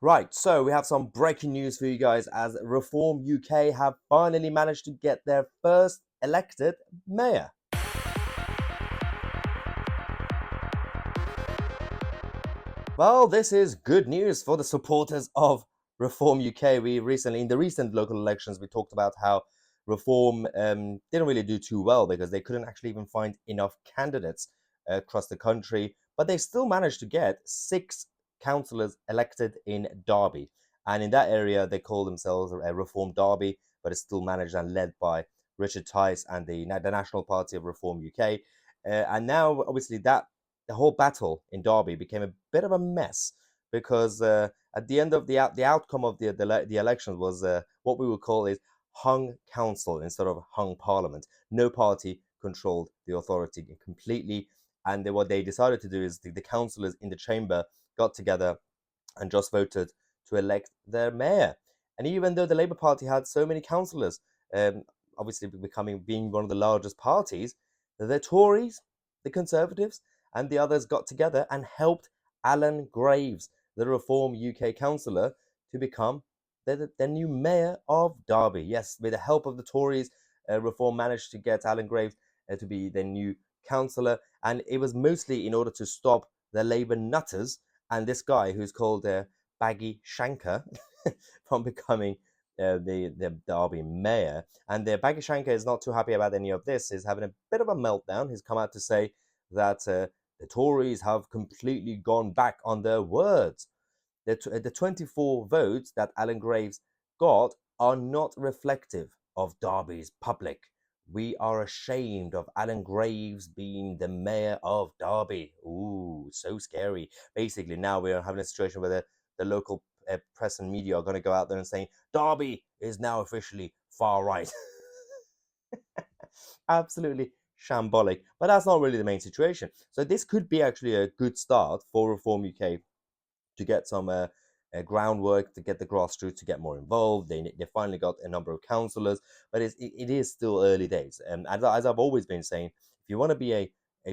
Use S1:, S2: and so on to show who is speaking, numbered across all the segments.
S1: Right, so we have some breaking news for you guys as Reform UK have finally managed to get their first elected mayor. Well, this is good news for the supporters of Reform UK. In the recent local elections, we talked about how Reform didn't really do too well because they couldn't actually even find enough candidates across the country, but they still managed to get 6 councillors elected in Derby. And in that area, they call themselves a Reform Derby, but it's still managed and led by Richard Tice and the National Party of Reform UK. And now, obviously, that the whole battle in Derby became a bit of a mess because at the end of the outcome of the election was what we would call is hung council instead of hung parliament. No party controlled the authority completely, and what they decided to do is the councillors in the chamber got together and just voted to elect their mayor. And even though the Labour Party had so many councillors, um, obviously being one of the largest parties, the Tories, the Conservatives, and the others got together and helped Alan Graves, the Reform UK councillor, to become the new mayor of Derby. Yes, with the help of the Tories, Reform managed to get Alan Graves to be the new councillor, and it was mostly in order to stop the Labour nutters and this guy who's called Baggy Shanker from becoming the Derby mayor. And Baggy Shanker is not too happy about any of this. He's having a bit of a meltdown. He's come out to say that the Tories have completely gone back on their words. The 24 votes that Alan Graves got are not reflective of Derby's public. We are ashamed of Alan Graves being the mayor of Derby. Ooh, so scary. Basically, now we're having a situation where the local press and media are going to go out there and saying Derby is now officially far right. Absolutely shambolic. But that's not really the main situation. So this could be actually a good start for Reform UK to get some groundwork, to get the grassroots to get more involved. They finally got a number of councillors, but it is still early days. And as I've always been saying, if you want to be an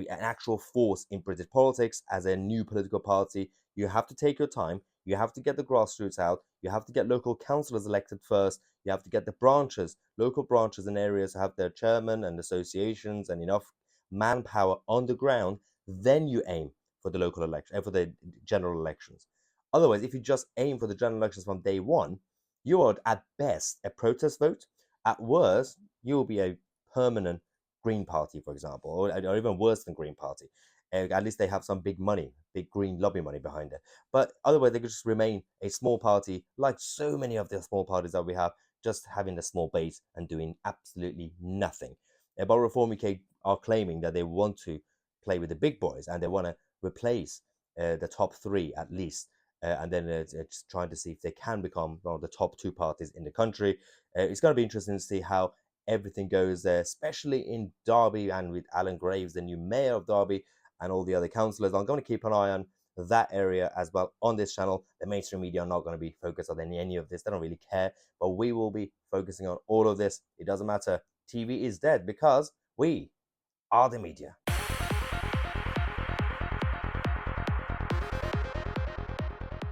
S1: actual force in British politics as a new political party, you have to take your time. You have to get the grassroots out. You have to get local councillors elected first. You have to get the branches, local branches in areas to have their chairman and associations and enough manpower on the ground. Then you aim for the local election, for the general elections. Otherwise, if you just aim for the general elections from day one, you are at best a protest vote. At worst, you will be a permanent Green Party, for example, or even worse than Green Party. At least they have some big money, big green lobby money behind it. But otherwise, they could just remain a small party, like so many of the small parties that we have, just having a small base and doing absolutely nothing. But Reform UK are claiming that they want to play with the big boys and they want to replace the top three at least and then it's trying to see if they can become one of the top 2 parties in the country. It's going to be interesting to see how everything goes there, especially in Derby and with Alan Graves, the new mayor of Derby, and all the other councillors. I'm going to keep an eye on that area as well on this channel. The mainstream media are not going to be focused on any of this. They don't really care, but we will be focusing on all of this. It doesn't matter. TV is dead because we are the media.